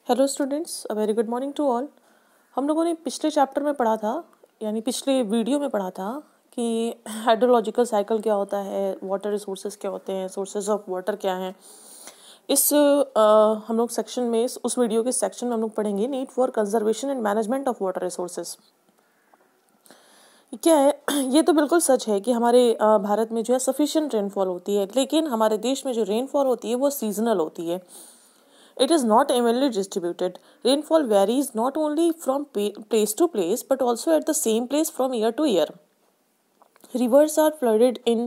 Hello students, a very good morning to all. हम लोगों ने पिछले चैप्टर में पढ़ा था, यानी पिछले वीडियो में पढ़ा था कि हाइड्रोलॉजिकल साइकिल क्या होता है, वाटर रिसोर्सेज क्या होते हैं, सोर्सेज ऑफ वाटर क्या हैं। हम लोग सेक्शन में उस वीडियो के सेक्शन में हम लोग पढ़ेंगे need for conservation and management of water resources. क्या है ये तो बिल्कुल सच है कि हमारे भारत में जो है सफिशिएंट रेनफॉल होती है, लेकिन हमारे देश में जो रेनफॉल होती है वो सीजनल होती है। It is not evenly distributed. Rainfall varies not only from place to place but also at the same place from year to year. Rivers are flooded in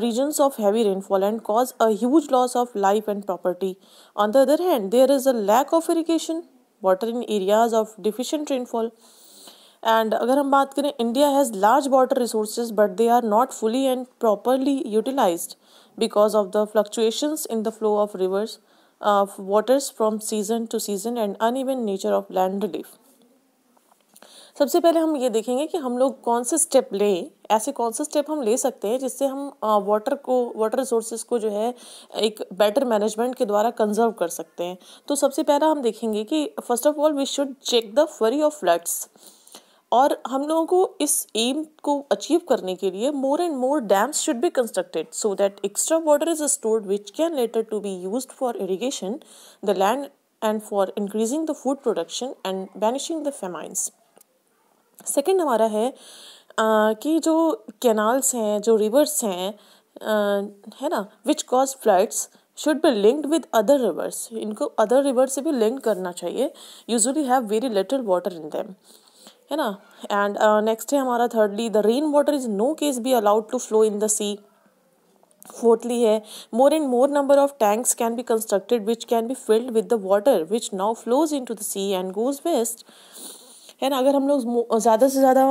regions of heavy rainfall and cause a huge loss of life and property. On the other hand, there is a lack of irrigation, water in areas of deficient rainfall. And अगर हम बात करें, India has large water resources but they are not fully and properly utilized because of the fluctuations in the flow of rivers, of waters from season to season and uneven nature of land relief. सबसे पहले हम ये देखेंगे कि हम लोग कौन से स्टेप लें, ऐसे कौन से स्टेप हम ले सकते हैं जिससे हम वाटर रिसोर्सेज को जो है एक बेटर मैनेजमेंट के द्वारा कंजर्व कर सकते हैं। तो सबसे पहला हम देखेंगे कि first of all we should check the free of floods. और हम लोगों को इस एम को अचीव करने के लिए more and more dams should be constructed so that extra water is stored which can later to be used for irrigation the land and for increasing the food production and banishing the famines. Second हमारा कि जो canals हैं, जो reverse हैं, है ना, which cause floods should be linked with other rivers. इनको other river से भी लिंक करना चाहिए, usually have very little water in them, है ना। एंड नेक्स्ट है हमारा thirdly, the rain water is no case be allowed to flow in the sea. Fourthly है, more and more number of tanks can be constructed which can be filled with the water which now flows in to the sea and goes waste, है ना। अगर हम लोग ज़्यादा से ज़्यादा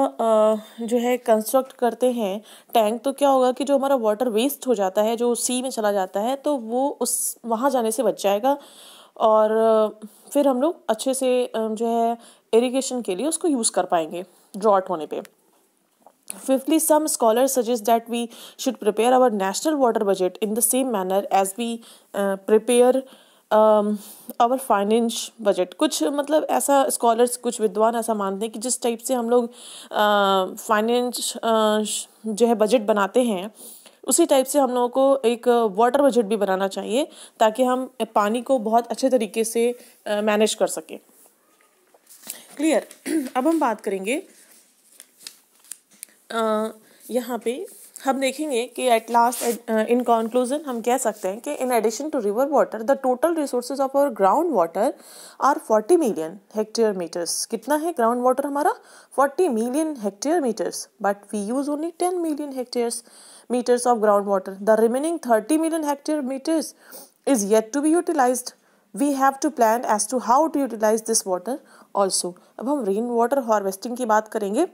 जो है कंस्ट्रक्ट करते हैं टैंक, तो क्या होगा कि जो हमारा वाटर वेस्ट हो जाता है, जो सी में चला जाता है, तो वो उस वहाँ जाने से बच जाएगा और फिर हम लोग अच्छे से जो है इरिगेशन के लिए उसको यूज़ कर पाएंगे ड्रॉट होने पे। Fifthly, some scholars suggest that we should prepare our national water budget in the same manner as we prepare our finance budget। कुछ मतलब ऐसा स्कॉलर्स, कुछ विद्वान ऐसा मानते हैं कि जिस टाइप से हम लोग फाइनेंस जो है बजट बनाते हैं, उसी टाइप से हम लोगों को एक वाटर बजट भी बनाना चाहिए ताकि हम पानी को बहुत अच्छे तरीके से मैनेज कर सकें। क्लियर। अब हम बात करेंगे यहाँ पे हम देखेंगे कि एट लास्ट इन कंक्लूजन हम कह सकते हैं कि in addition to river water the total resources of our ground water are 40 million hectare metres. कितना है ग्राउंड वाटर हमारा? 40 million hectare metres, but we use only 10 million hectares metres of ground water. The remaining 30 million hectare metres is yet to be utilized. We have to plan as to how to utilize this water also. अब हम rain water harvesting की बात करेंगे।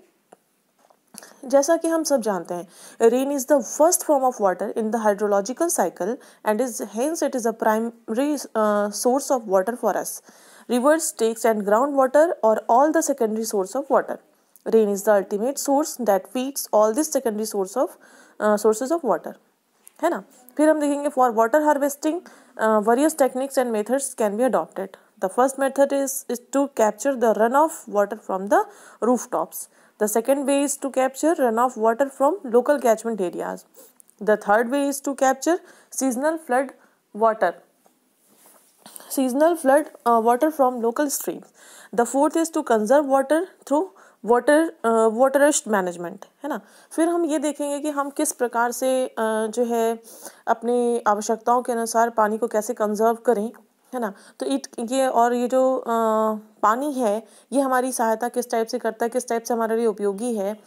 जैसा कि हम सब जानते हैं, rain is the first form of water in the hydrological cycle and is hence it is a primary source of water for us. Rivers, lakes and ground water are all the secondary source of water. Rain is the ultimate source that feeds all this secondary sources of water, है ना। फिर हम देखेंगे for water harvesting various techniques and methods can be adopted. The first method is to capture the runoff water from the rooftops. The second way is to capture runoff water from local catchment areas. The third way is to capture seasonal flood water. Water from local streams. The fourth is to conserve water through watershed management, है ना। फिर हम ये देखेंगे कि हम किस प्रकार से जो है अपनी आवश्यकताओं के अनुसार पानी को कैसे कंजर्व करें, है ना। तो ये जो पानी है, ये हमारी सहायता किस टाइप से करता है, किस टाइप से हमारे लिए उपयोगी है,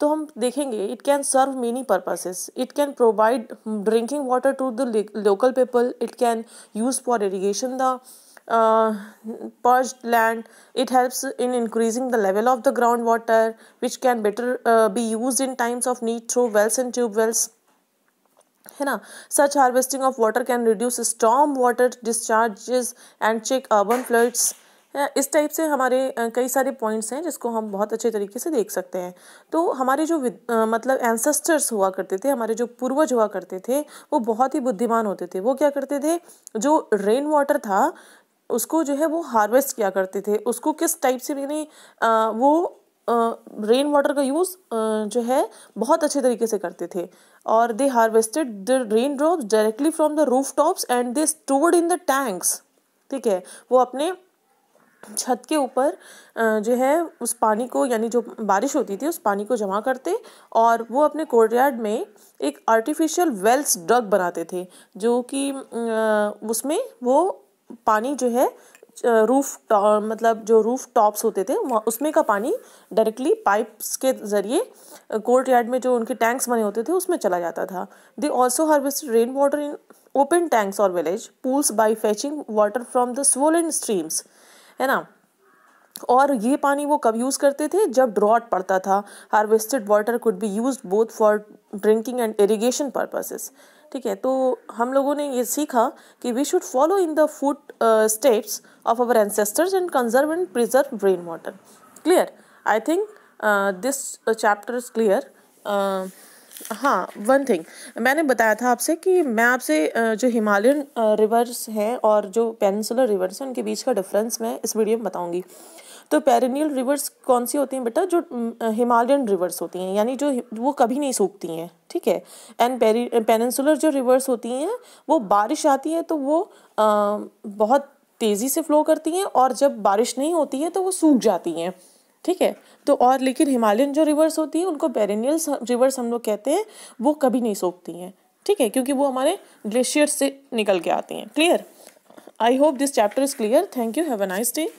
तो हम देखेंगे it can serve many purposes. It can provide drinking water to the local people, it can use for irrigation the purged land. It helps in increasing the level of the groundwater, which can better be used in times of need through wells and tube wells, है ना। Such harvesting of water can reduce storm water discharges and check urban floods। इस type से हमारे कई सारे points हैं जिसको हम बहुत अच्छे तरीके से देख सकते हैं। तो हमारे जो मतलब एंसेस्टर्स हुआ करते थे, हमारे जो पूर्वज हुआ करते थे, वो बहुत ही बुद्धिमान होते थे। वो क्या करते थे, जो रेन वाटर था उसको जो है वो हार्वेस्ट किया करते थे। उसको किस टाइप से, यानी वो रेन वाटर का यूज़ जो है बहुत अच्छे तरीके से करते थे। और they harvested the rain drops directly from the roof tops and they stored in the tanks. ठीक है, वो अपने छत के ऊपर जो है उस पानी को, यानी जो बारिश होती थी उस पानी को जमा करते, और वो अपने कोर्टयार्ड में एक आर्टिफिशियल वेल्स डग बनाते थे, जो कि उसमें वो पानी जो है मतलब जो रूफ टॉप्स होते थे उसमें का पानी डायरेक्टली पाइप्स के जरिए कोर्टयार्ड में जो उनके टैंक्स बने होते थे उसमें चला जाता था। They also harvested rain water in open tanks और village pools by fetching water from the swollen streams, है ना। और ये पानी वो कब यूज़ करते थे, जब ड्रॉट पड़ता था। Harvested water could be used both for drinking and irrigation purposes. ठीक है, तो हम लोगों ने ये सीखा कि we should follow in the footsteps of our ancestors and conserve and preserve rain water. Clear? I think this chapter is clear. हाँ, वन थिंग मैंने बताया था आपसे कि मैं आपसे जो हिमालयन रिवर्स हैं और जो पेनिनसुलर रिवर्स हैं उनके बीच का डिफरेंस मैं इस वीडियो में बताऊंगी। तो पेरिनियल रिवर्स कौन सी होती हैं बेटा, जो हिमालयन रिवर्स होती हैं, यानी जो वो कभी नहीं सूखती हैं। ठीक है, एंड पेनिनसुलर जो रिवर्स होती हैं वो बारिश आती है तो वो बहुत तेज़ी से फ्लो करती हैं, और जब बारिश नहीं होती है तो वो सूख जाती हैं। ठीक है, तो और लेकिन हिमालयन जो रिवर्स होती हैं उनको पेरिनियल रिवर्स हम लोग कहते हैं, वो कभी नहीं सूखती हैं। ठीक है, क्योंकि वो हमारे ग्लेशियर से निकल के आती हैं। Clear? I hope this chapter is clear. Thank you, have a nice day.